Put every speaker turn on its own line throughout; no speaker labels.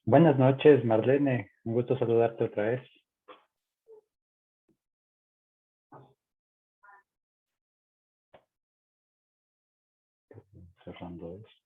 Buenas noches, Marlene. Un gusto saludarte otra vez. Cerrando esto.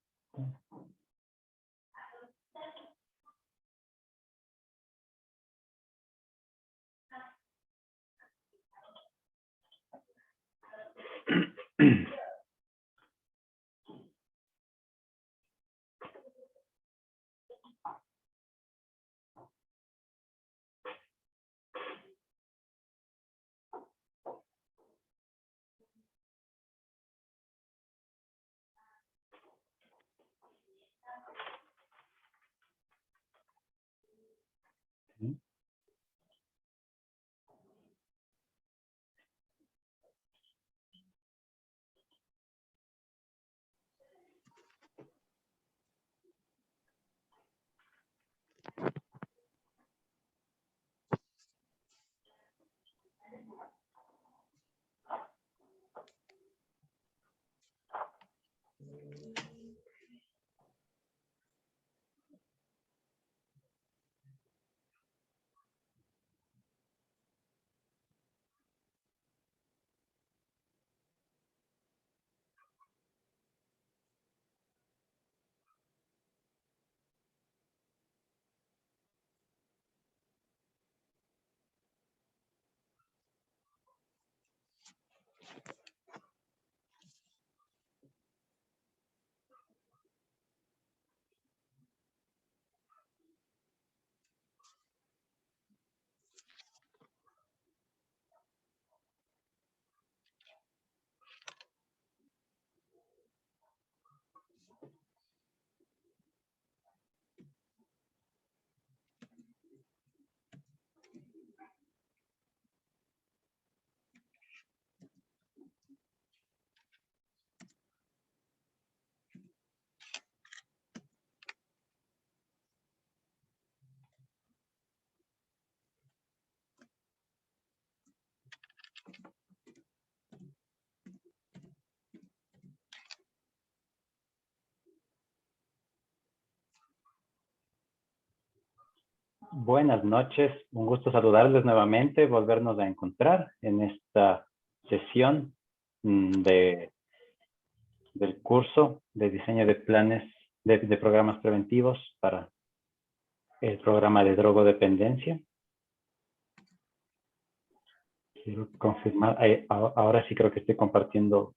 Buenas noches, un gusto saludarles nuevamente, volvernos a encontrar en esta sesión del curso de diseño de planes de programas preventivos para el programa de drogodependencia. Quiero confirmar, ahora sí creo que estoy compartiendo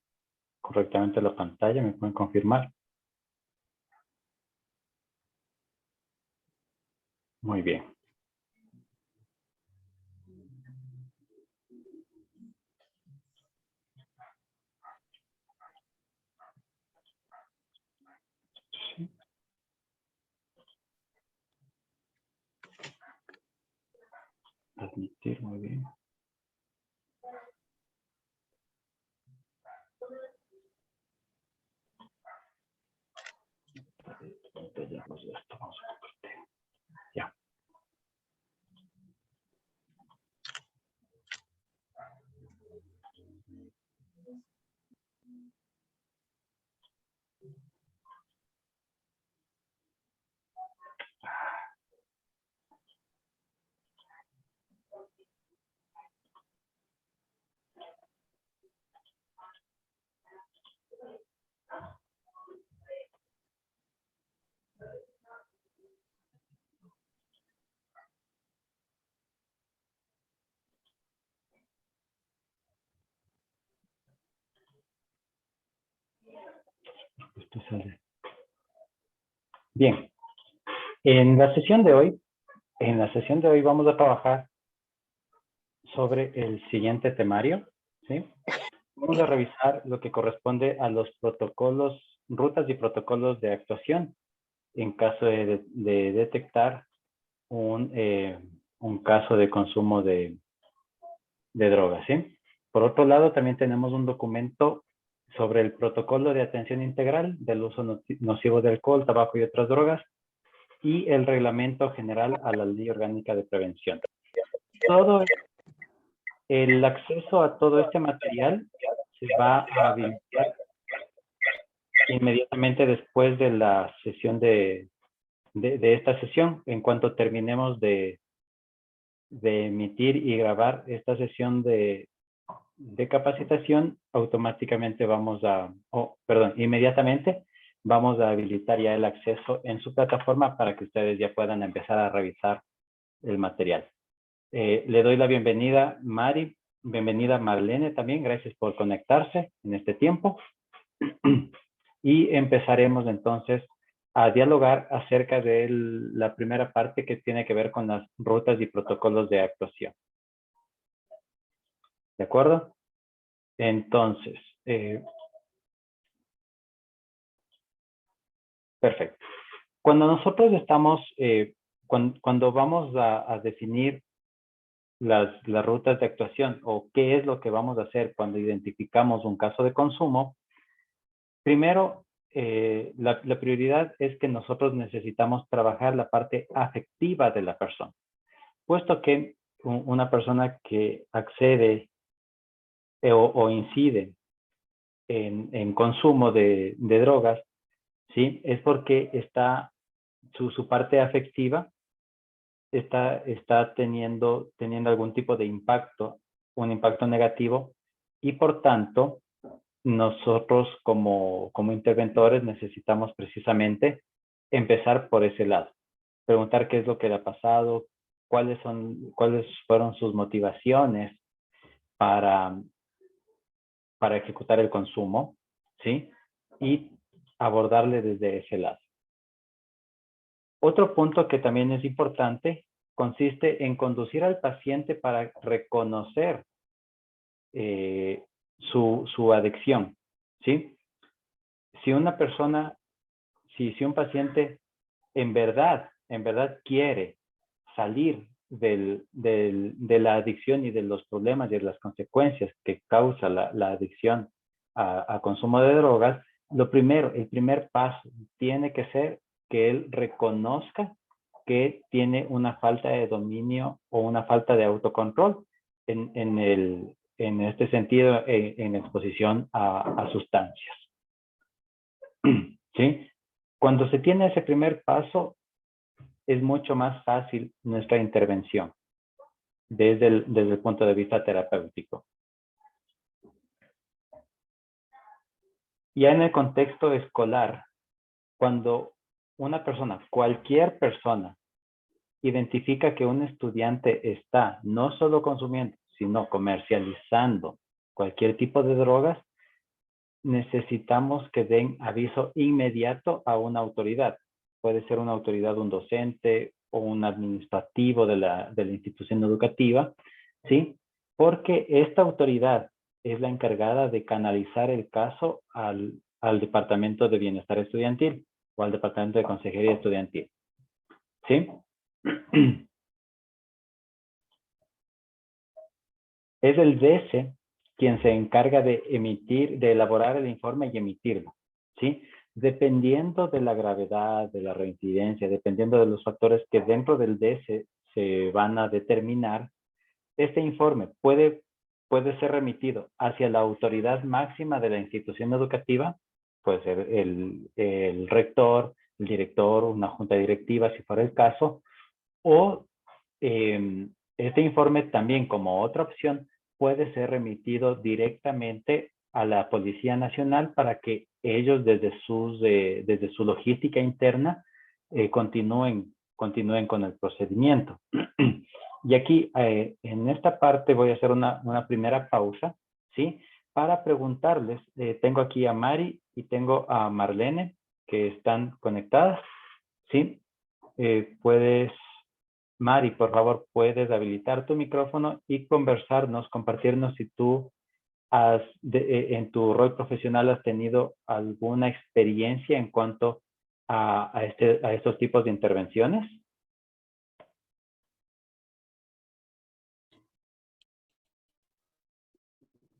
correctamente la pantalla, ¿me pueden confirmar? Muy bien. Sí, transmitir, muy bien. Vamos a compartir. Ya. Esto sale. Bien, en la sesión de hoy vamos a trabajar sobre el siguiente temario, ¿sí? Vamos a revisar lo que corresponde a los protocolos, rutas y protocolos de actuación en caso de detectar un caso de consumo de drogas, ¿sí? Por otro lado, también tenemos un documento sobre el protocolo de atención integral del uso nocivo de alcohol, tabaco y otras drogas, y el reglamento general a la Ley Orgánica de Prevención. Todo el acceso a todo este material se va a habilitar inmediatamente después de la sesión de de esta sesión. En cuanto terminemos de emitir y grabar esta sesión de capacitación, automáticamente vamos a, perdón, inmediatamente vamos a habilitar ya el acceso en su plataforma para que ustedes ya puedan empezar a revisar el material. Le doy la bienvenida, Mari, bienvenida Marlene también, gracias por conectarse en este tiempo. Y empezaremos entonces a dialogar acerca de la primera parte que tiene que ver con las rutas y protocolos de actuación. ¿De acuerdo? Entonces, perfecto. Cuando nosotros estamos, cuando vamos a definir las rutas de actuación o qué es lo que vamos a hacer cuando identificamos un caso de consumo, primero, la prioridad es que nosotros necesitamos trabajar la parte afectiva de la persona, puesto que una persona que accede o incide en consumo de drogas, ¿sí? Es porque está su parte afectiva está teniendo algún tipo de impacto, un impacto negativo, y por tanto, nosotros como interventores necesitamos precisamente empezar por ese lado. Preguntar qué es lo que le ha pasado, cuáles fueron sus motivaciones para ejecutar el consumo, ¿sí? Y abordarle desde ese lado. Otro punto que también es importante consiste en conducir al paciente para reconocer su adicción, ¿sí? Si una persona, si un paciente en verdad quiere salir de la adicción y de los problemas y de las consecuencias que causa la adicción a consumo de drogas, el primer paso tiene que ser que él reconozca que tiene una falta de dominio o una falta de autocontrol en este sentido, en exposición a sustancias. ¿Sí? Cuando se tiene ese primer paso, es mucho más fácil nuestra intervención desde el punto de vista terapéutico. Ya en el contexto escolar, cuando una persona, cualquier persona, identifica que un estudiante está no solo consumiendo, sino comercializando cualquier tipo de drogas, necesitamos que den aviso inmediato a una autoridad. Puede ser una autoridad, un docente o un administrativo de la institución educativa, ¿sí? Porque esta autoridad es la encargada de canalizar el caso al Departamento de Bienestar Estudiantil o al Departamento de Consejería Estudiantil, ¿sí? Es el DC quien se encarga de elaborar el informe y emitirlo, ¿sí? Dependiendo de la gravedad, de la reincidencia, dependiendo de los factores que dentro del DC se van a determinar, este informe puede ser remitido hacia la autoridad máxima de la institución educativa, puede ser el rector, el director, una junta directiva, si fuera el caso, o este informe también, como otra opción, puede ser remitido directamente a la Policía Nacional para que ellos desde su logística interna continúen con el procedimiento. Y aquí, en esta parte, voy a hacer una primera pausa, ¿sí? Para preguntarles, tengo aquí a Mari y tengo a Marlene, que están conectadas, ¿sí? Puedes, Mari, por favor, puedes habilitar tu micrófono y conversarnos, compartirnos si tú en tu rol profesional has tenido alguna experiencia en cuanto a estos tipos de intervenciones.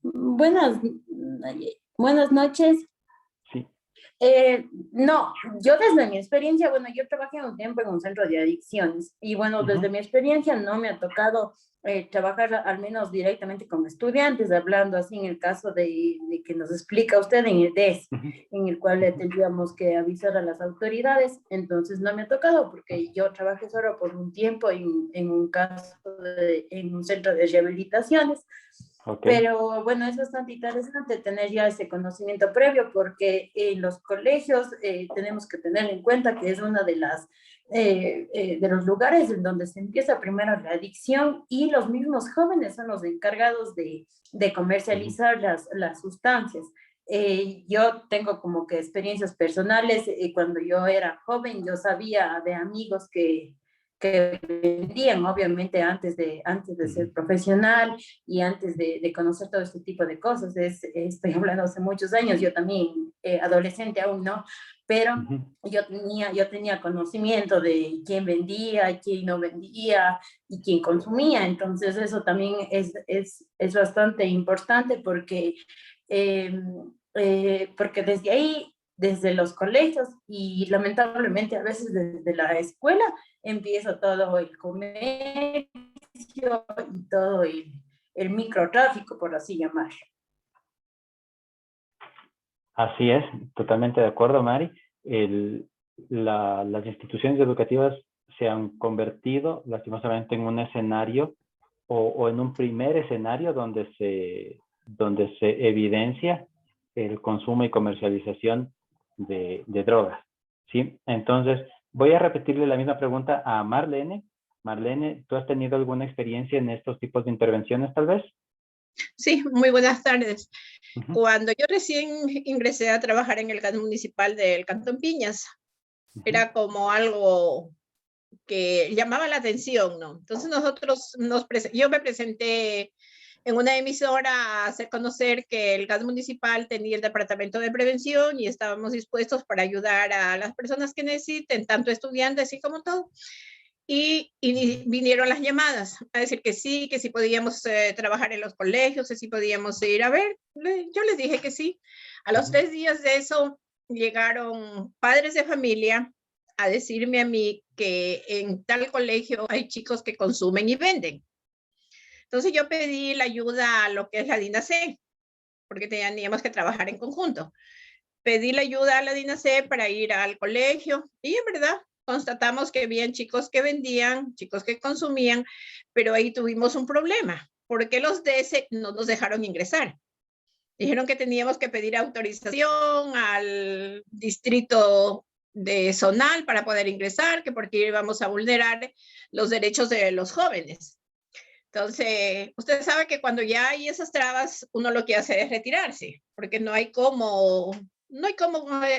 Buenas noches.
Sí.
No, yo desde mi experiencia, bueno, yo trabajé un tiempo en un centro de adicciones y bueno, desde mi experiencia no me ha tocado trabajar al menos directamente con estudiantes, hablando así en el caso de que nos explica usted en el DES, en el cual le tendríamos que avisar a las autoridades. Entonces no me ha tocado porque yo trabajé solo por un tiempo en un caso, en un centro de rehabilitaciones.
Okay.
Pero bueno, es bastante interesante tener ya ese conocimiento previo porque en los colegios tenemos que tener en cuenta que es una de las de los lugares en donde se empieza primero la adicción y los mismos jóvenes son los encargados de comercializar las sustancias. Yo tengo como que experiencias personales, cuando yo era joven yo sabía de amigos que vendían, obviamente antes de ser profesional y antes de conocer todo este tipo de cosas. Estoy hablando hace muchos años, yo también adolescente aún no, pero yo tenía conocimiento de quién vendía, quién no vendía y quién consumía. Entonces eso también es bastante importante eh, porque desde ahí, desde los colegios y lamentablemente a veces desde la escuela, empieza todo el comercio y todo el microtráfico, por así llamarlo.
Así es, totalmente de acuerdo, Mari. Las instituciones educativas se han convertido lastimosamente en un escenario o en un primer escenario donde se evidencia el consumo y comercialización de drogas, ¿sí? Entonces, voy a repetirle la misma pregunta a Marlene. Marlene, ¿tú has tenido alguna experiencia en estos tipos de intervenciones, tal vez?
Sí, muy buenas tardes. Cuando yo recién ingresé a trabajar en el GAD municipal del Cantón Piñas, era como algo que llamaba la atención, ¿no? Entonces yo me presenté en una emisora a hacer conocer que el GAD municipal tenía el departamento de prevención y estábamos dispuestos para ayudar a las personas que necesiten, tanto estudiantes y como todo. Y vinieron las llamadas a decir que sí podíamos trabajar en los colegios, que sí podíamos ir a ver. Yo les dije que sí. A los 3 días de eso llegaron padres de familia a decirme a mí que en tal colegio hay chicos que consumen y venden. Entonces yo pedí la ayuda a lo que es la DINASE, porque teníamos que trabajar en conjunto. Pedí la ayuda a la DINASE para ir al colegio y en verdad constatamos que habían chicos que vendían, chicos que consumían, pero ahí tuvimos un problema, porque los DS no nos dejaron ingresar. Dijeron que teníamos que pedir autorización al distrito de zonal para poder ingresar, que porque íbamos a vulnerar los derechos de los jóvenes. Entonces, usted sabe que cuando ya hay esas trabas, uno lo que hace es retirarse, porque no hay cómo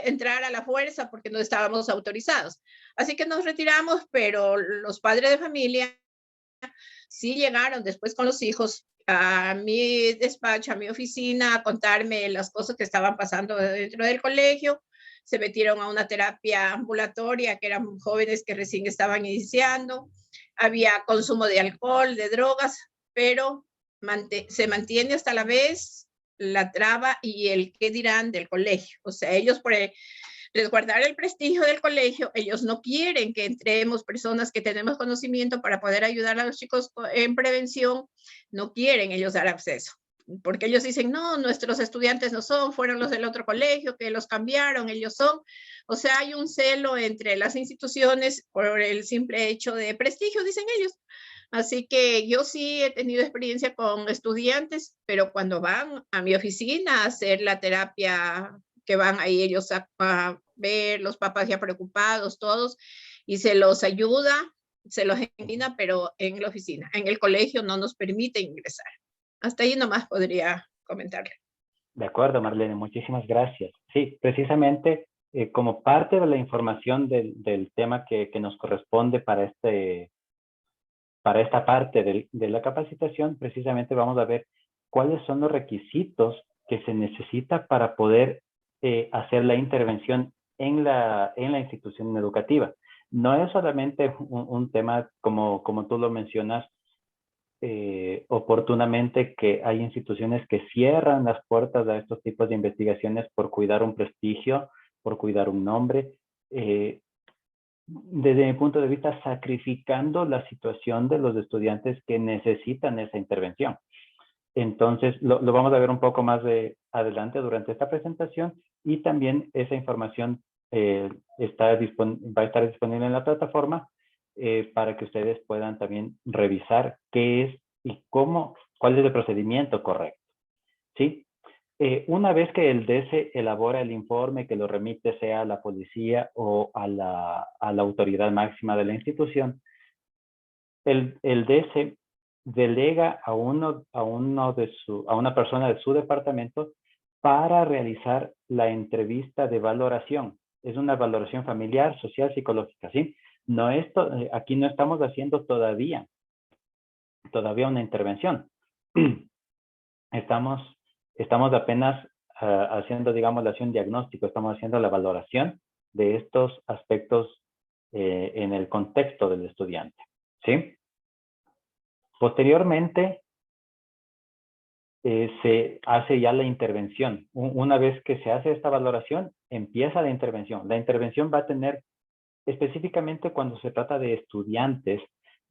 entrar a la fuerza porque no estábamos autorizados. Así que nos retiramos, pero los padres de familia sí llegaron después con los hijos a mi despacho, a mi oficina, a contarme las cosas que estaban pasando dentro del colegio. Se metieron a una terapia ambulatoria, que eran jóvenes que recién estaban iniciando. Había consumo de alcohol, de drogas, pero se mantiene hasta la vez la traba y el qué dirán del colegio. O sea, ellos por resguardar el prestigio del colegio, ellos no quieren que entremos personas que tenemos conocimiento para poder ayudar a los chicos en prevención, no quieren ellos dar acceso, porque ellos dicen, no, nuestros estudiantes no son, fueron los del otro colegio, que los cambiaron, ellos son. O sea, hay un celo entre las instituciones por el simple hecho de prestigio, dicen ellos. Así que yo sí he tenido experiencia con estudiantes, pero cuando van a mi oficina a hacer la terapia, que van ahí ellos a ver, los papás ya preocupados, todos, y se los ayuda, se los encamina, pero en la oficina. En el colegio no nos permite ingresar. Hasta ahí nomás podría comentarle.
De acuerdo, Marlene, muchísimas gracias. Sí, precisamente como parte de la información del tema que nos corresponde para esta parte de la capacitación, precisamente vamos a ver cuáles son los requisitos que se necesita para poder hacer la intervención en la institución educativa. No es solamente un tema, como tú lo mencionas, oportunamente, que hay instituciones que cierran las puertas a estos tipos de investigaciones por cuidar un prestigio, por cuidar un nombre, desde mi punto de vista, sacrificando la situación de los estudiantes que necesitan esa intervención. Entonces, lo vamos a ver un poco más adelante durante esta presentación, y también esa información va a estar disponible en la plataforma para que ustedes puedan también revisar qué es y cuál es el procedimiento correcto, ¿sí? Una vez que el DESE elabora el informe, que lo remite sea a la policía o a la autoridad máxima de la institución, el DESE delega a una persona de su departamento para realizar la entrevista de valoración. Es una valoración familiar, social, psicológica, ¿sí? Aquí no estamos haciendo todavía una intervención. Estamos apenas haciendo, digamos, un diagnóstico, estamos haciendo la valoración de estos aspectos en el contexto del estudiante, ¿sí? Posteriormente, se hace ya la intervención. Una vez que se hace esta valoración, empieza la intervención. La intervención va a tener, específicamente cuando se trata de estudiantes,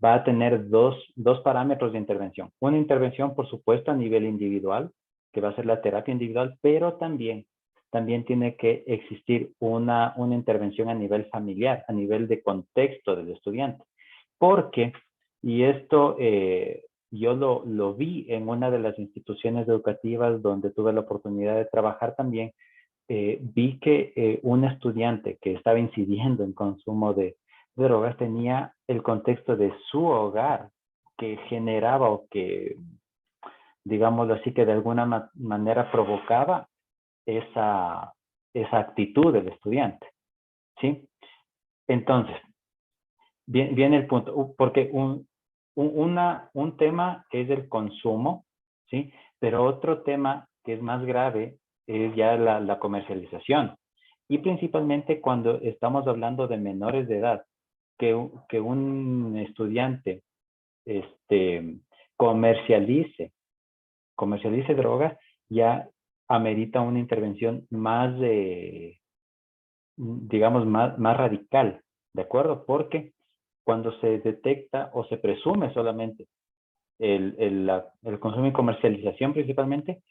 va a tener dos parámetros de intervención. Una intervención, por supuesto, a nivel individual, que va a ser la terapia individual, pero también tiene que existir una intervención a nivel familiar, a nivel de contexto del estudiante. Porque, y esto yo lo vi en una de las instituciones educativas donde tuve la oportunidad de trabajar también, vi que un estudiante que estaba incidiendo en consumo de drogas tenía el contexto de su hogar que generaba o que, digámoslo así, que de alguna manera provocaba esa actitud del estudiante, ¿sí? Entonces, viene el punto, porque un tema es el consumo, ¿sí? Pero otro tema que es más grave es ya la comercialización. Y principalmente cuando estamos hablando de menores de edad, que un estudiante comercialice drogas, ya amerita una intervención más, digamos, más radical, ¿de acuerdo? Porque cuando se detecta o se presume solamente el consumo y comercialización principalmente,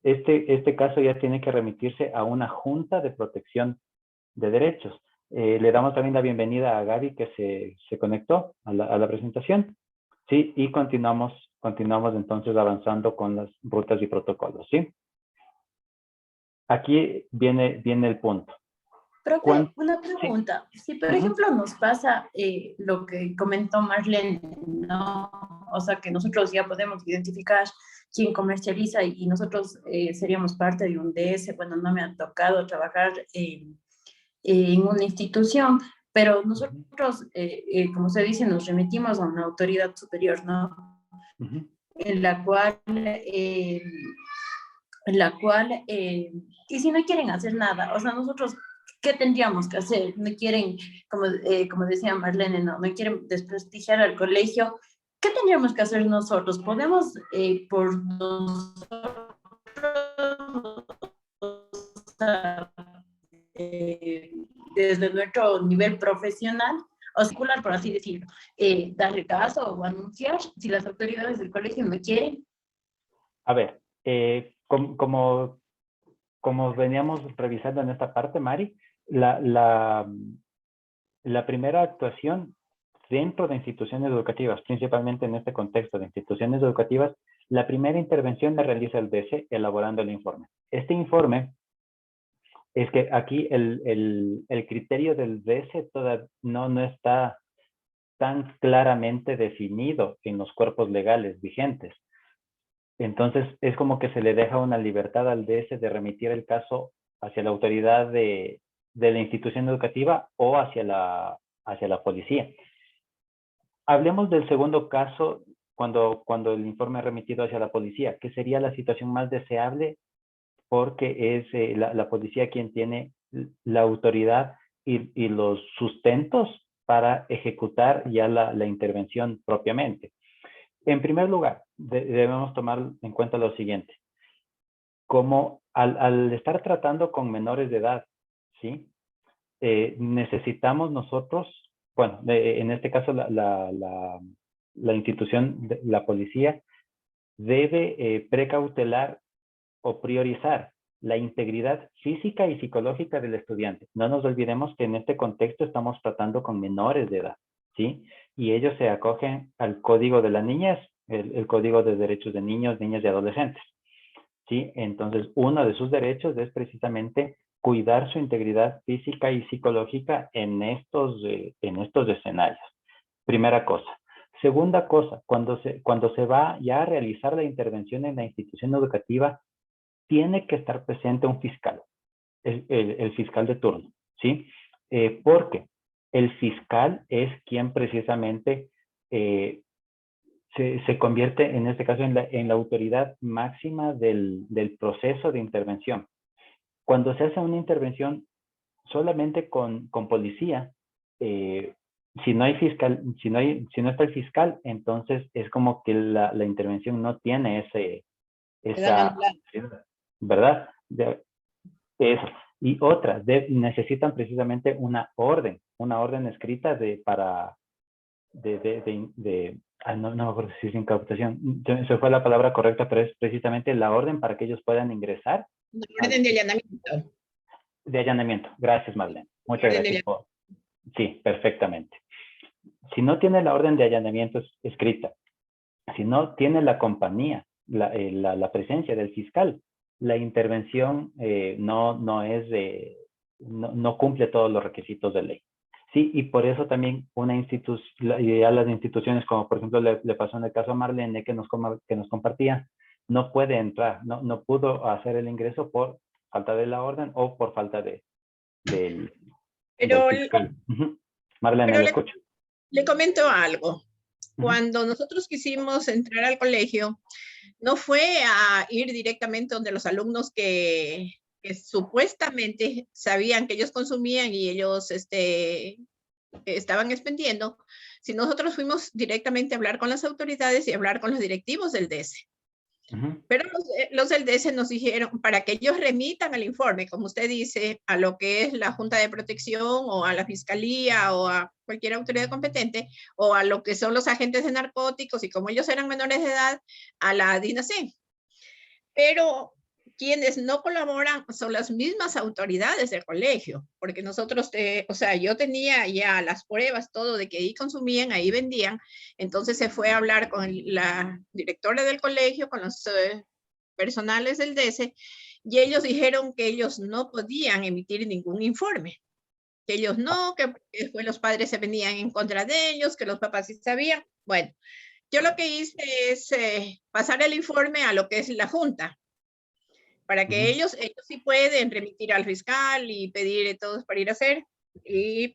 este caso ya tiene que remitirse a una junta de protección de derechos. Le damos también la bienvenida a Gaby, que se conectó a la presentación, ¿sí? Y continuamos entonces avanzando con las rutas y protocolos, ¿sí? Aquí viene el punto.
Profe, una pregunta. Si, por ejemplo, nos pasa lo que comentó Marlene, ¿no? O sea, que nosotros ya podemos identificar quién comercializa y nosotros seríamos parte de un DS. Bueno, no me ha tocado trabajar en una institución, pero nosotros, como se dice, nos remitimos a una autoridad superior, ¿no? En la cual... y si no quieren hacer nada, o sea, nosotros, ¿qué tendríamos que hacer? No quieren, como decía Marlene, no quieren desprestigiar al colegio. ¿Qué tendríamos que hacer nosotros? ¿Podemos por nosotros desde nuestro nivel profesional o circular, por así decirlo, darle caso o anunciar si las autoridades del colegio no quieren?
A ver, como veníamos revisando en esta parte, Mari, la primera actuación dentro de instituciones educativas, principalmente en este contexto de instituciones educativas, la primera intervención la realiza el DC elaborando el informe. Este informe es que aquí el criterio del DC todavía no está tan claramente definido en los cuerpos legales vigentes. Entonces, es como que se le deja una libertad al DS de remitir el caso hacia la autoridad de la institución educativa o hacia la policía. Hablemos del segundo caso, cuando el informe es remitido hacia la policía, que sería la situación más deseable porque es la policía quien tiene la autoridad y los sustentos para ejecutar ya la intervención propiamente. En primer lugar, debemos tomar en cuenta lo siguiente. Como al estar tratando con menores de edad, ¿sí? Necesitamos nosotros, bueno, en este caso la institución, la policía, debe precautelar o priorizar la integridad física y psicológica del estudiante. No nos olvidemos que en este contexto estamos tratando con menores de edad, ¿sí? Y ellos se acogen al Código de la Niñez, el Código de Derechos de Niños, Niñas y Adolescentes, ¿sí? Entonces, uno de sus derechos es precisamente cuidar su integridad física y psicológica en estos escenarios. Primera cosa. Segunda cosa, cuando se va ya a realizar la intervención en la institución educativa, tiene que estar presente un fiscal, el fiscal de turno, ¿sí? Porque el fiscal es quien precisamente se convierte, en este caso, en la autoridad máxima del proceso de intervención. Cuando se hace una intervención solamente con policía, si no hay fiscal, si no está el fiscal, entonces es como que la intervención no tiene esa, ¿verdad? Eso. Y otras necesitan precisamente una orden escrita no me acuerdo si es incautación, se fue la palabra correcta, pero es precisamente la orden para que ellos puedan ingresar.
Una orden de allanamiento.
De allanamiento. Gracias, Marlene. Muchas gracias. Sí, perfectamente. Si no tiene la orden de allanamiento escrita, si no tiene la compañía, la presencia del fiscal, la intervención no cumple todos los requisitos de ley. Sí, y por eso también ya las instituciones, como por ejemplo le pasó en el caso a Marlene que nos compartía, no puede entrar, no pudo hacer el ingreso por falta de la orden o por falta del fiscal. Marlene,
pero
¿le escucho?
le comento algo. Cuando nosotros quisimos entrar al colegio, no fue a ir directamente donde los alumnos que supuestamente sabían que ellos consumían y ellos estaban expendiendo, sino nosotros fuimos directamente a hablar con las autoridades y a hablar con los directivos del DS. Pero los del DS nos dijeron para que ellos remitan el informe, como usted dice, a lo que es la Junta de Protección o a la Fiscalía o a cualquier autoridad competente o a lo que son los agentes de narcóticos y como ellos eran menores de edad, a la DINASEN. Pero quienes no colaboran son las mismas autoridades del colegio, porque nosotros, yo tenía ya las pruebas, todo de que ahí consumían, ahí vendían, entonces se fue a hablar con la directora del colegio, con los personales del DS, y ellos dijeron que ellos no podían emitir ningún informe, que ellos no, que después los padres se venían en contra de ellos, que los papás sí sabían. Bueno, yo lo que hice es pasar el informe a lo que es la Junta, para que ellos sí pueden remitir al fiscal y pedir todos para ir a hacer.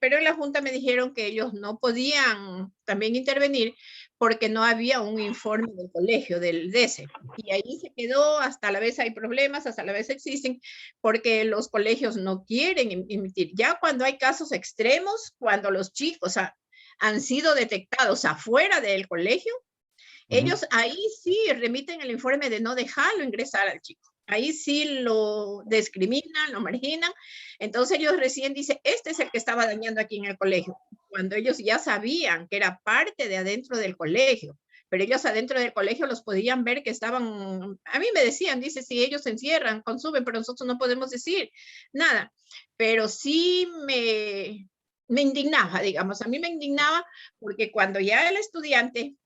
Pero en la Junta me dijeron que ellos no podían también intervenir porque no había un informe del colegio, del DS. Y ahí se quedó, hasta la vez hay problemas, hasta la vez existen, porque los colegios no quieren emitir. Ya cuando hay casos extremos, cuando los chicos han sido detectados afuera del colegio, ellos ahí sí remiten el informe de no dejarlo ingresar al chico. Ahí sí lo discriminan, lo marginan. Entonces ellos recién dicen, este es el que estaba dañando aquí en el colegio, cuando ellos ya sabían que era parte de adentro del colegio. Pero ellos adentro del colegio los podían ver que estaban, a mí me decían, dice, si ellos se encierran, consumen, pero nosotros no podemos decir nada. Pero sí me indignaba, digamos, a mí me indignaba porque cuando ya el estudiante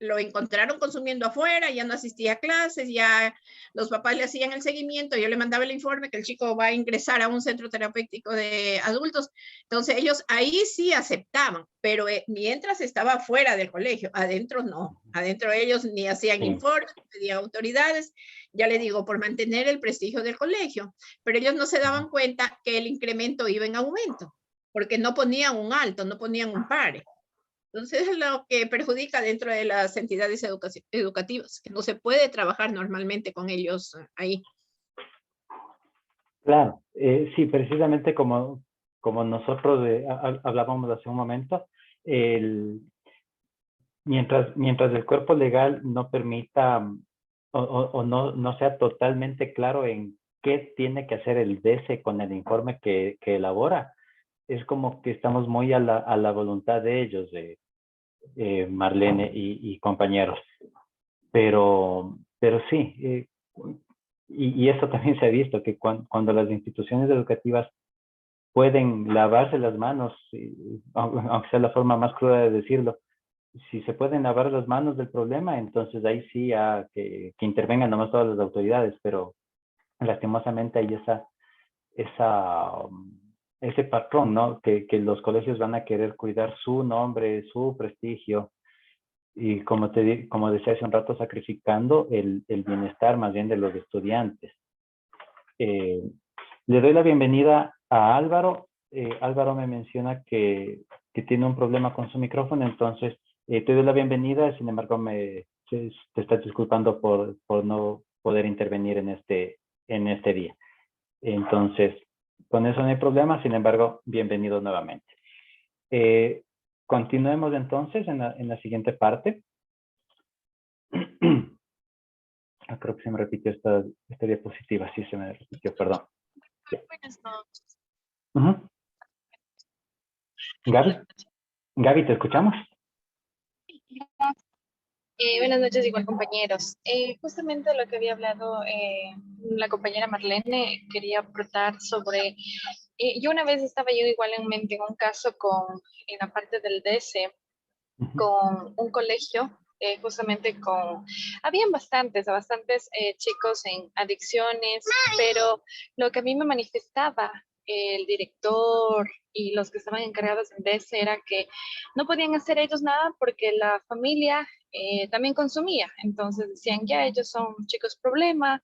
lo encontraron consumiendo afuera, ya no asistía a clases, ya los papás le hacían el seguimiento, yo le mandaba el informe que el chico va a ingresar a un centro terapéutico de adultos, entonces ellos ahí sí aceptaban, pero mientras estaba fuera del colegio, adentro no, adentro ellos ni hacían informes, pedían autoridades, ya le digo, por mantener el prestigio del colegio, pero ellos no se daban cuenta que el incremento iba en aumento, porque no ponían un alto, no ponían un pare. Entonces es lo que perjudica dentro de las entidades educativas, que no se puede trabajar normalmente con ellos ahí.
Claro, sí, precisamente como nosotros hablábamos hace un momento, mientras el cuerpo legal no permita o no sea totalmente claro en qué tiene que hacer el DESE con el informe que elabora, es como que estamos muy a la voluntad de ellos, de Marlene y compañeros. Pero sí, y eso también se ha visto, que cuando las instituciones educativas pueden lavarse las manos, aunque sea la forma más cruda de decirlo, si se pueden lavar las manos del problema, entonces ahí sí que intervengan nomás todas las autoridades, pero lastimosamente hay ese patrón, ¿no? Que los colegios van a querer cuidar su nombre, su prestigio, y como decía hace un rato, sacrificando el bienestar más bien de los estudiantes. Le doy la bienvenida a Álvaro. Álvaro me menciona que tiene un problema con su micrófono, entonces te doy la bienvenida, sin embargo te estás disculpando por no poder intervenir en este día. Entonces, con eso no hay problema, sin embargo, bienvenido nuevamente. Continuemos entonces en la siguiente parte. Creo que se me repitió esta diapositiva, sí se me repitió, perdón.
Buenas noches.
Gaby, ¿te escuchamos?
Buenas noches, igual compañeros. Justamente lo que había hablado la compañera Marlene, quería aportar sobre, yo una vez estaba yo igual en mente en un caso en la parte del DESE, con un colegio, justamente habían bastantes chicos en adicciones, pero lo que a mí me manifestaba el director y los que estaban encargados en DESE era que no podían hacer ellos nada porque la familia también consumía. Entonces decían, ya ellos son chicos problema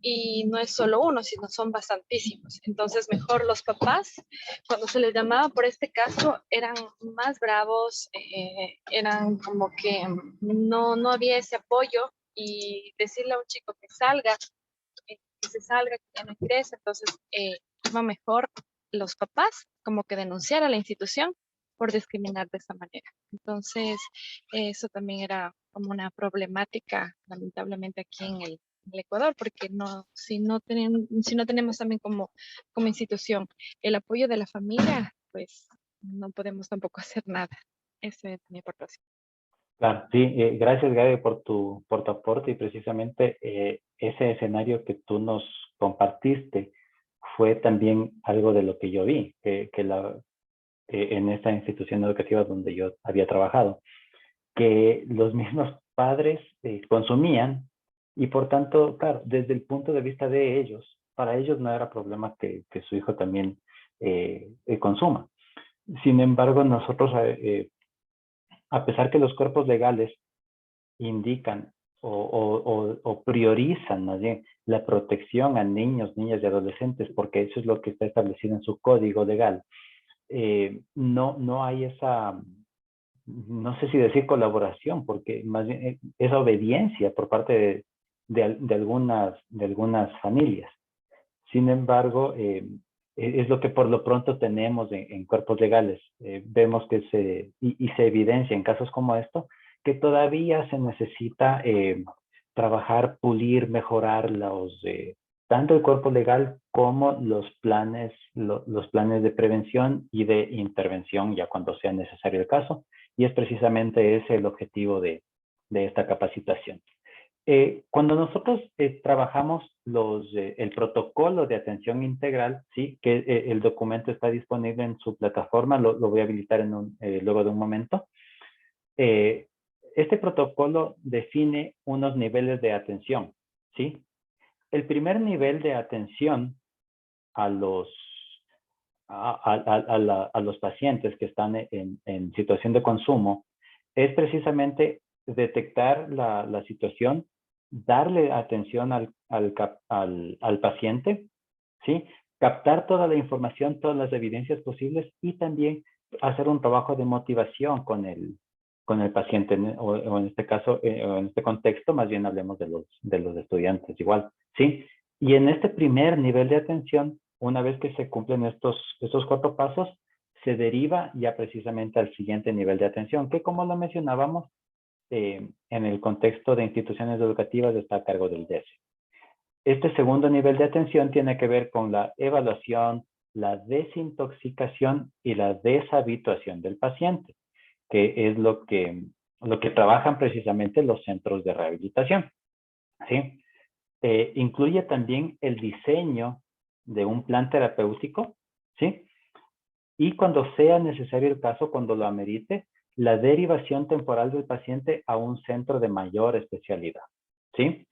y no es solo uno, sino son bastantísimos. Entonces mejor los papás, cuando se les llamaba por este caso, eran más bravos, eran como que no había ese apoyo y decirle a un chico que salga, que se salga, que ya no ingrese, entonces iba mejor los papás como que denunciar a la institución por discriminar de esa manera. Entonces, eso también era como una problemática, lamentablemente, aquí en el Ecuador, porque si no tenemos también como institución el apoyo de la familia, pues no podemos tampoco hacer nada. Esa es mi aportación.
Claro, sí, gracias Gaby por tu aporte, y precisamente ese escenario que tú nos compartiste fue también algo de lo que yo vi, en esta institución educativa donde yo había trabajado, que los mismos padres consumían, y por tanto, claro, desde el punto de vista de ellos, para ellos no era problema que su hijo también consuma. Sin embargo, nosotros, a pesar que los cuerpos legales indican o priorizan más bien la protección a niños, niñas y adolescentes, porque eso es lo que está establecido en su código legal, no hay esa, no sé si decir colaboración, porque más bien es obediencia por parte de algunas familias. Sin embargo, es lo que por lo pronto tenemos en cuerpos legales. Vemos que se evidencia en casos como esto, que todavía se necesita trabajar, pulir, mejorar tanto el cuerpo legal como los planes de prevención y de intervención, ya cuando sea necesario el caso, y es precisamente ese el objetivo de esta capacitación. Cuando nosotros trabajamos el protocolo de atención integral, ¿sí? Que el documento está disponible en su plataforma, lo voy a habilitar luego de un momento. Este protocolo define unos niveles de atención, ¿sí? El primer nivel de atención a los pacientes que están en situación de consumo es precisamente detectar la situación, darle atención al paciente, ¿sí? Captar toda la información, todas las evidencias posibles, y también hacer un trabajo de motivación con el paciente, o en este caso, o en este contexto, más bien hablemos de los estudiantes igual, ¿sí? Y en este primer nivel de atención, una vez que se cumplen estos 4 pasos, se deriva ya precisamente al siguiente nivel de atención, que como lo mencionábamos, en el contexto de instituciones educativas está a cargo del DESE. Este segundo nivel de atención tiene que ver con la evaluación, la desintoxicación y la deshabituación del paciente, que es lo que trabajan precisamente los centros de rehabilitación, ¿sí? Incluye también el diseño de un plan terapéutico, ¿sí? Y cuando sea necesario el caso, cuando lo amerite, la derivación temporal del paciente a un centro de mayor especialidad, ¿sí?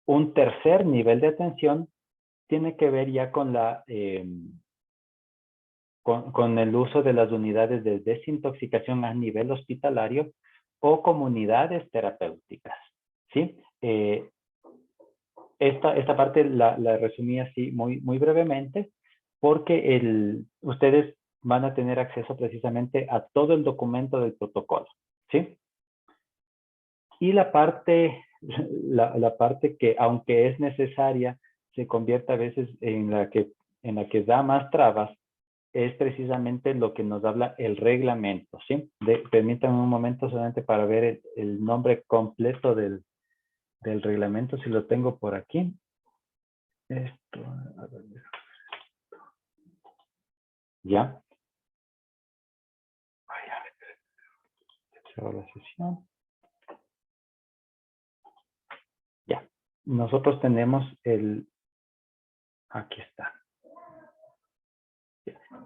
Un tercer nivel de atención tiene que ver ya con con el uso de las unidades de desintoxicación a nivel hospitalario o comunidades terapéuticas, ¿sí? Esta parte la resumí así muy brevemente porque ustedes van a tener acceso precisamente a todo el documento del protocolo, ¿sí? Y la parte que, aunque es necesaria, se convierte a veces en la que da más trabas, es precisamente lo que nos habla el reglamento, ¿sí? Permítanme un momento solamente para ver el nombre completo del reglamento, si lo tengo por aquí. Esto, a ver, ya. Cierro la sesión. Ya. Nosotros tenemos aquí está.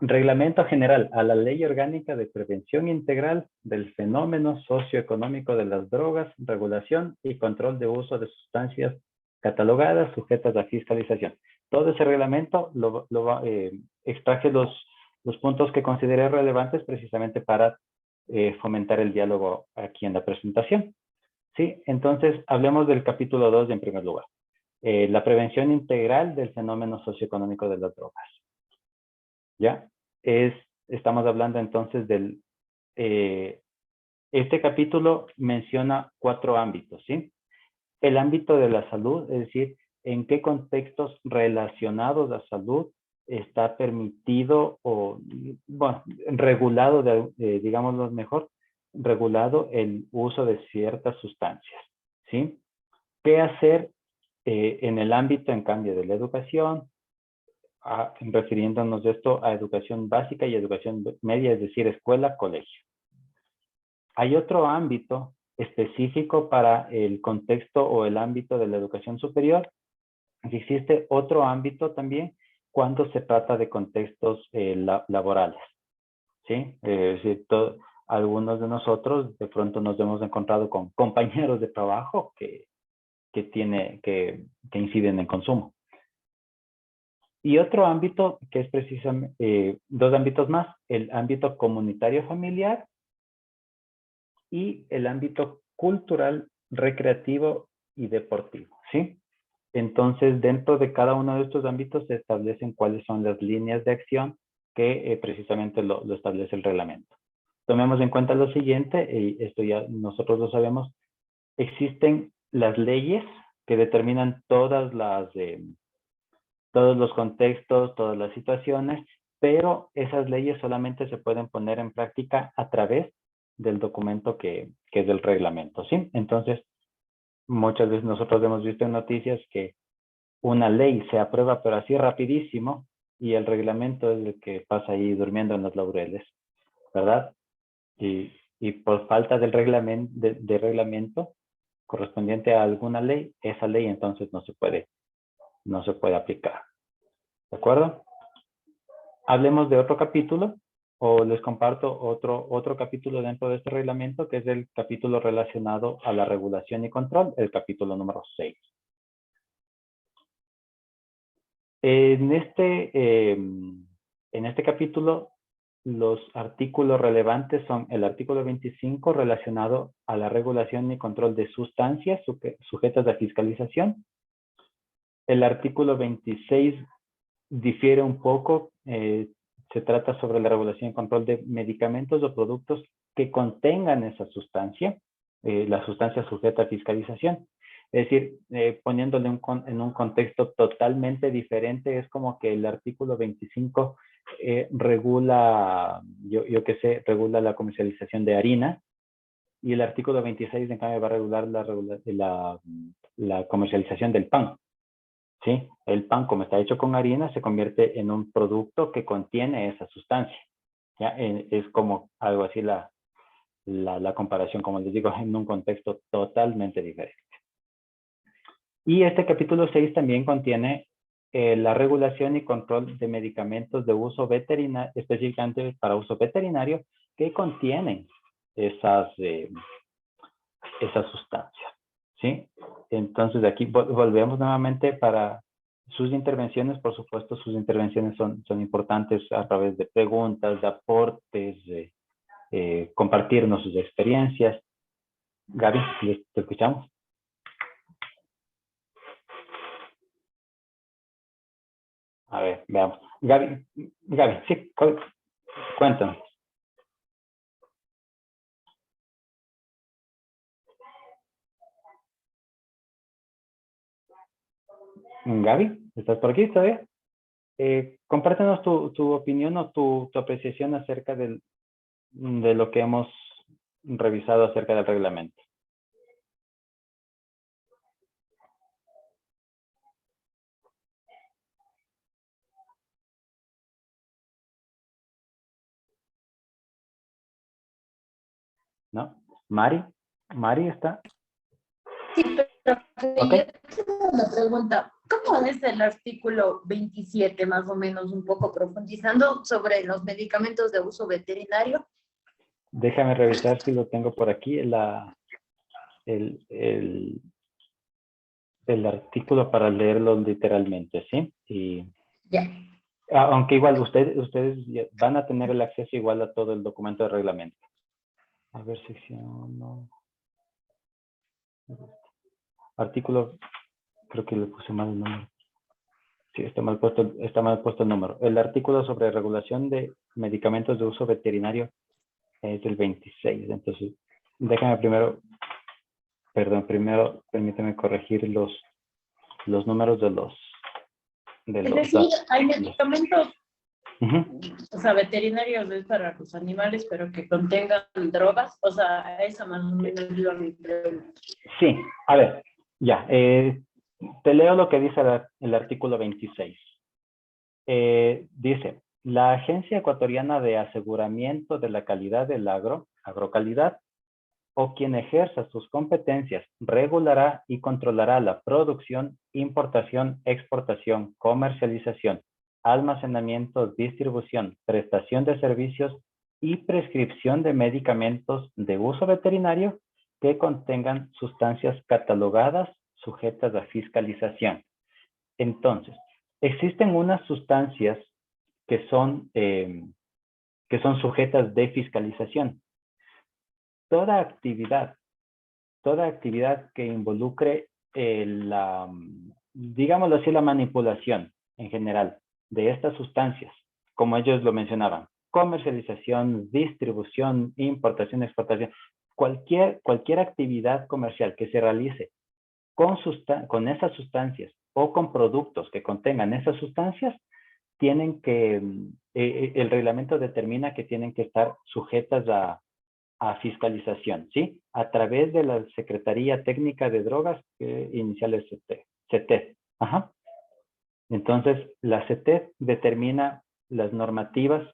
Reglamento general a la Ley Orgánica de Prevención Integral del Fenómeno Socioeconómico de las Drogas, Regulación y Control de Uso de Sustancias Catalogadas sujetas a fiscalización. Todo ese reglamento extraje los puntos que consideré relevantes precisamente para fomentar el diálogo aquí en la presentación. Sí, entonces hablemos del capítulo 2 en primer lugar. La prevención integral del fenómeno socioeconómico de las drogas. ¿Ya? Estamos hablando entonces este capítulo menciona 4 ámbitos, ¿sí? El ámbito de la salud, es decir, en qué contextos relacionados a salud está permitido o, bueno, regulado, digámoslo mejor, regulado el uso de ciertas sustancias, ¿sí? ¿Qué hacer en el ámbito, en cambio, de la educación? Refiriéndonos esto a educación básica y educación media, es decir, escuela, colegio. Hay otro ámbito específico para el contexto o el ámbito de la educación superior. Existe otro ámbito también cuando se trata de contextos laborales, ¿sí? Algunos de nosotros de pronto nos hemos encontrado con compañeros de trabajo que inciden en consumo. Y otro ámbito que es precisamente, 2 ámbitos más, el ámbito comunitario familiar y el ámbito cultural, recreativo y deportivo, ¿sí? Entonces, dentro de cada uno de estos ámbitos se establecen cuáles son las líneas de acción que precisamente lo establece el reglamento. Tomemos en cuenta lo siguiente, y esto ya nosotros lo sabemos, existen las leyes que determinan todos los contextos, todas las situaciones, pero esas leyes solamente se pueden poner en práctica a través del documento que es el reglamento, ¿sí? Entonces, muchas veces nosotros hemos visto en noticias que una ley se aprueba, pero así rapidísimo, y el reglamento es el que pasa ahí durmiendo en los laureles, ¿verdad? Y por falta del reglamento correspondiente a alguna ley, esa ley entonces no se puede aplicar. ¿De acuerdo? Hablemos de otro capítulo, o les comparto otro capítulo dentro de este reglamento, que es el capítulo relacionado a la regulación y control, el capítulo número 6. En este capítulo, los artículos relevantes son el artículo 25 relacionado a la regulación y control de sustancias sujetas a fiscalización. El artículo 26 difiere un poco, se trata sobre la regulación y control de medicamentos o productos que contengan esa sustancia, la sustancia sujeta a fiscalización. Es decir, poniéndole en un contexto totalmente diferente, es como que el artículo 25 regula, regula la comercialización de harina, y el artículo 26 en cambio va a regular la comercialización del pan, ¿sí? El pan, como está hecho con harina, se convierte en un producto que contiene esa sustancia. ¿Ya? Es como algo así la comparación, como les digo, en un contexto totalmente diferente. Y este capítulo 6 también contiene la regulación y control de medicamentos de uso veterinario, específicamente para uso veterinario, que contienen esas sustancias, ¿sí? Entonces, aquí volvemos nuevamente para sus intervenciones. Por supuesto, sus intervenciones son importantes a través de preguntas, de aportes, de compartirnos sus experiencias. Gaby, te escuchamos. A ver, veamos. Gaby, sí, cuéntanos. Gaby, ¿estás por aquí todavía? Compártenos tu opinión o tu apreciación acerca de lo que hemos revisado acerca del reglamento. ¿No? Mari está.
Sí, pero
Ok.
yo tengo una pregunta. ¿Cómo es el artículo 27, más o menos, un poco profundizando sobre los medicamentos de uso veterinario?
Déjame revisar si lo tengo por aquí, el artículo para leerlo literalmente, ¿sí? Y
Ya.
aunque igual ustedes van a tener el acceso igual a todo el documento de reglamento. A ver, sección, no. Artículo, creo que le puse mal el número. Sí, está mal puesto el número. El artículo sobre regulación de medicamentos de uso veterinario es del 26. Entonces, déjame primero permíteme corregir los números de los
Es decir, hay medicamentos,
Uh-huh.
o sea, veterinarios es para los animales, pero que contengan drogas. O sea, esa más o menos iba mi pregunta.
Sí, a ver, ya. Te leo lo que dice el artículo 26. Dice, la Agencia Ecuatoriana de Aseguramiento de la Calidad del Agrocalidad, o quien ejerza sus competencias, regulará y controlará la producción, importación, exportación, comercialización, almacenamiento, distribución, prestación de servicios y prescripción de medicamentos de uso veterinario que contengan sustancias catalogadas sujetas a fiscalización. Entonces, existen unas sustancias que son sujetas de fiscalización. Toda actividad que involucre digámoslo así, la manipulación en general de estas sustancias, como ellos lo mencionaban, comercialización, distribución, importación, exportación, cualquier actividad comercial que se realice con esas sustancias o con productos que contengan esas sustancias, tienen que, el reglamento determina que tienen que estar sujetas a fiscalización, ¿sí? A través de la Secretaría Técnica de Drogas, iniciales CETED. Ajá. Entonces, la CETED determina las normativas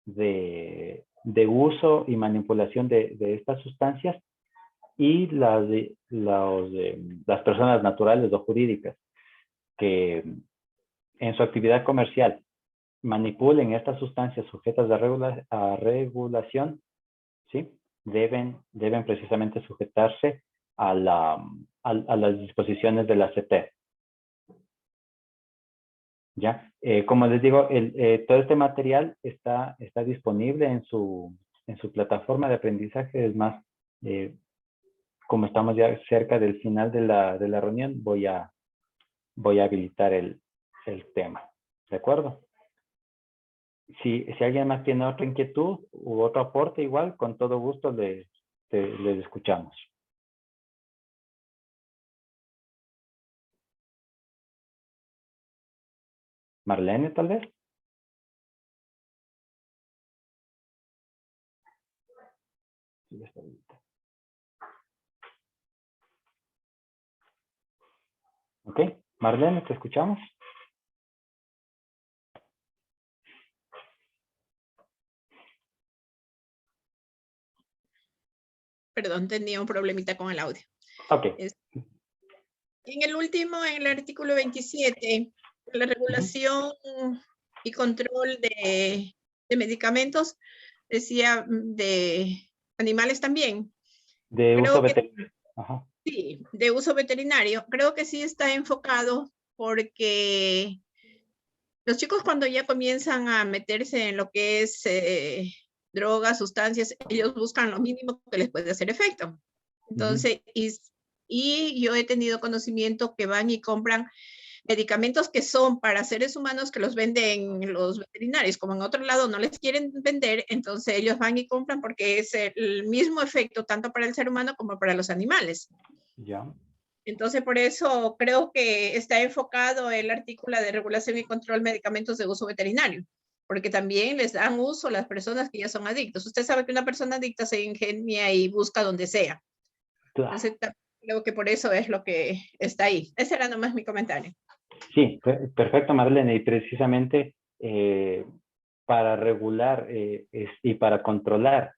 de uso y manipulación de estas sustancias y las personas naturales o jurídicas que en su actividad comercial manipulen estas sustancias sujetas a regulación, ¿sí? Deben precisamente sujetarse a las disposiciones de la CT. ¿Ya? Como les digo, todo este material está disponible en su plataforma de aprendizaje. Es más, como estamos ya cerca del final de la reunión, voy a habilitar el tema. ¿De acuerdo? Si alguien más tiene otra inquietud u otro aporte, igual, con todo gusto les escuchamos. Marlene, tal vez. Ok, Marlene, ¿te escuchamos?
Perdón, tenía un problemita con el audio.
Ok.
En el último, en el artículo 27, la regulación y control de medicamentos, decía de animales también.
De uso veterinario. Ajá.
Sí, de uso veterinario. Creo que sí está enfocado porque los chicos cuando ya comienzan a meterse en lo que es drogas, sustancias, ellos buscan lo mínimo que les puede hacer efecto. Entonces, y yo he tenido conocimiento que van y compran medicamentos que son para seres humanos que los venden los veterinarios, como en otro lado no les quieren vender, entonces ellos van y compran porque es el mismo efecto tanto para el ser humano como para los animales.
Ya.
Entonces, por eso creo que está enfocado el artículo de regulación y control de medicamentos de uso veterinario, porque también les dan uso a las personas que ya son adictos. Usted sabe que una persona adicta se ingenia y busca donde sea.
Claro.
Entonces, creo que por eso es lo que está ahí. Ese era nomás mi comentario.
Sí, perfecto, Marlene. Y precisamente para regular y para controlar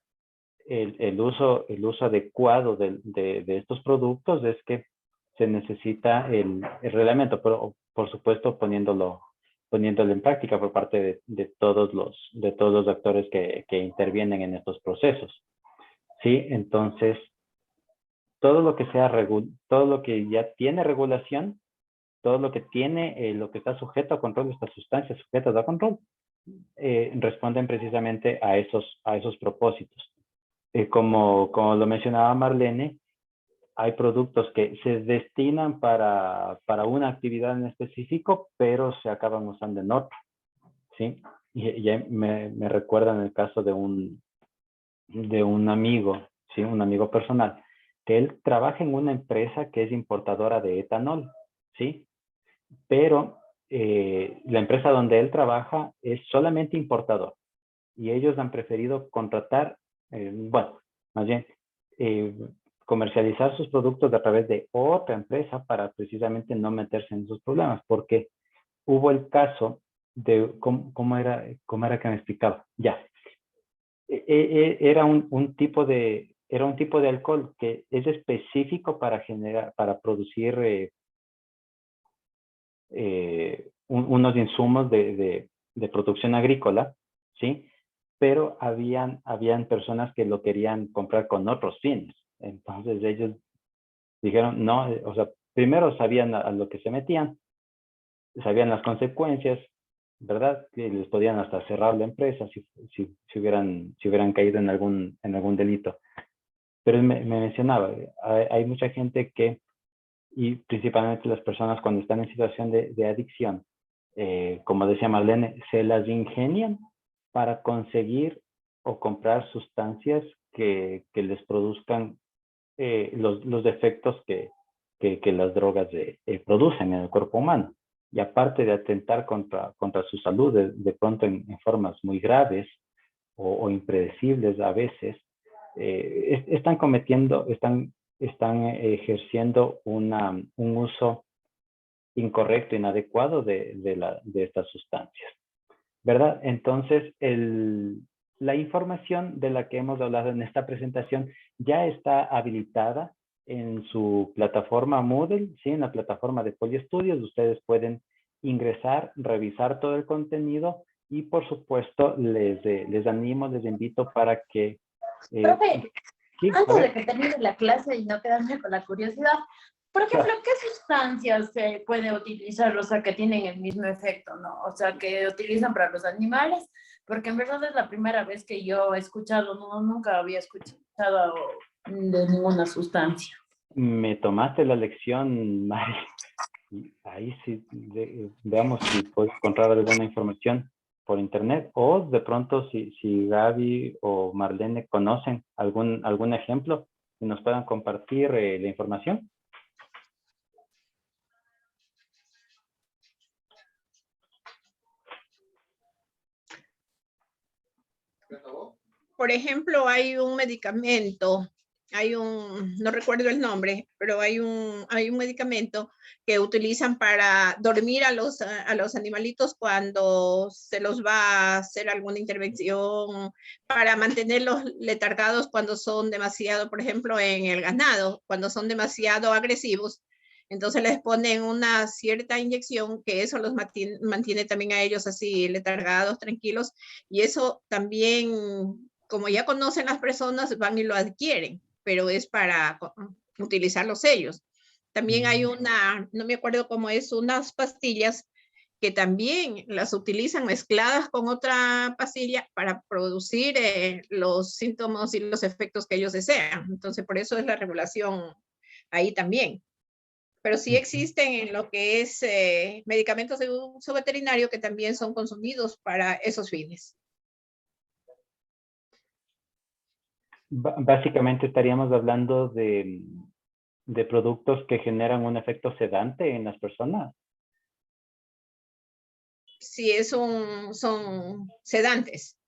el uso adecuado de estos productos es que se necesita el reglamento, pero por supuesto poniéndolo en práctica por parte de todos los actores que intervienen en estos procesos. Sí, entonces todo lo que todo lo que ya tiene regulación, todo lo que tiene, lo que está sujeto a control, estas sustancias sujetas a control, responden precisamente a esos propósitos. Como lo mencionaba Marlene, hay productos que se destinan para una actividad en específico, pero se acaban usando en otra, ¿sí? Y me recuerda en el caso de un amigo, ¿sí? Un amigo personal, que él trabaja en una empresa que es importadora de etanol, ¿sí? Pero la empresa donde él trabaja es solamente importador y ellos han preferido contratar, bueno, más bien, comercializar sus productos a través de otra empresa para precisamente no meterse en esos problemas, porque hubo el caso de, ¿cómo era que me explicaba? Ya, era un tipo de alcohol que es específico para producir unos insumos de producción agrícola, ¿sí? Pero habían personas que lo querían comprar con otros fines. Entonces ellos dijeron, no, o sea, primero sabían a lo que se metían, sabían las consecuencias, ¿verdad? Que les podían hasta cerrar la empresa si hubieran caído en algún delito. Pero me mencionaba, hay mucha gente que, y principalmente las personas cuando están en situación de adicción, como decía Marlene, se las ingenian para conseguir o comprar sustancias que les produzcan los defectos que las drogas producen en el cuerpo humano. Y aparte de atentar contra su salud de pronto en formas muy graves o impredecibles a veces, están ejerciendo un uso incorrecto, inadecuado de estas sustancias, ¿verdad? Entonces, la información de la que hemos hablado en esta presentación ya está habilitada en su plataforma Moodle, ¿sí? En la plataforma de Poliestudios. Ustedes pueden ingresar, revisar todo el contenido y, por supuesto, les animo, les invito para que...
Profe,
sí,
antes de que termine la clase y no quedarme con la curiosidad, por ejemplo,
claro.
¿qué sustancias se puede utilizar, o sea, que tienen el mismo efecto, ¿no? O sea, que utilizan para los animales, porque en verdad es la primera vez que yo he escuchado, no, nunca había escuchado de ninguna sustancia.
Me tomaste la lección, Mari. Ahí sí, veamos si puedes encontrar alguna información por internet o de pronto si Gaby o Marlene conocen algún ejemplo y nos puedan compartir la información.
Por ejemplo, hay un medicamento hay no recuerdo el nombre, pero hay un medicamento que utilizan para dormir a los animalitos cuando se los va a hacer alguna intervención, para mantenerlos letargados cuando son demasiado, por ejemplo, en el ganado, cuando son demasiado agresivos. Entonces les ponen una cierta inyección que eso los mantiene también a ellos así letargados, tranquilos, y eso también, como ya conocen las personas, van y lo adquieren, pero es para utilizarlos ellos. También hay no me acuerdo cómo es, unas pastillas que también las utilizan mezcladas con otra pastilla para producir los síntomas y los efectos que ellos desean. Entonces, por eso es la regulación ahí también. Pero sí existen en lo que es medicamentos de uso veterinario que también son consumidos para esos fines.
Básicamente estaríamos hablando de productos que generan un efecto sedante en las personas.
Sí, son sedantes.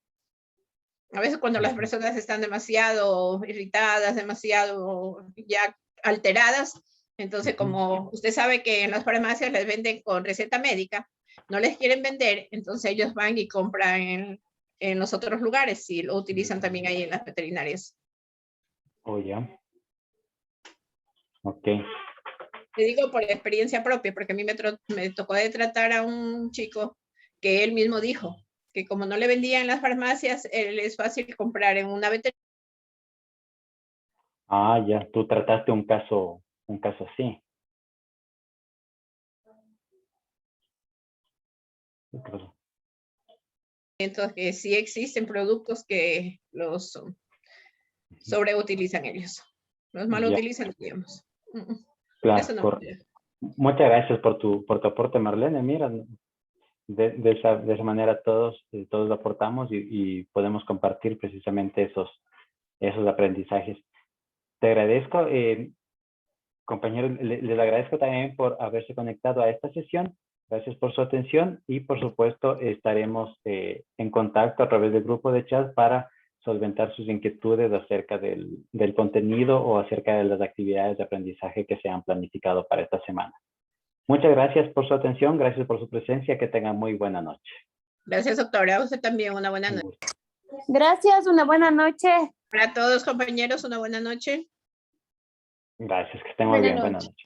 A veces cuando las personas están demasiado irritadas, demasiado ya alteradas, entonces como usted sabe que en las farmacias les venden con receta médica, no les quieren vender, entonces ellos van y compran en los otros lugares y lo utilizan también ahí en las veterinarias.
Oh, ya. Ok.
Te digo por experiencia propia, porque a mí me tocó de tratar a un chico que él mismo dijo que como no le vendían en las farmacias, él es fácil comprar en una veterinaria.
Ah, ya. Tú trataste un caso así.
Entonces, que sí existen productos que los sobreutilizan ellos. Los mal utilizan, digamos.
Claro,
Eso no.
Muchas gracias por tu aporte, Marlene. Mira, de esa manera todos aportamos y podemos compartir precisamente esos aprendizajes. Te agradezco, compañeros, les agradezco también por haberse conectado a esta sesión. Gracias por su atención y por supuesto estaremos en contacto a través del grupo de chat para solventar sus inquietudes acerca del contenido o acerca de las actividades de aprendizaje que se han planificado para esta semana. Muchas gracias por su atención, gracias por su presencia, que tengan muy buena noche.
Gracias, doctora. A usted también una buena noche.
Gracias, una buena noche.
Para todos, compañeros, una buena noche.
Gracias, que estén muy bien. Buenas noches.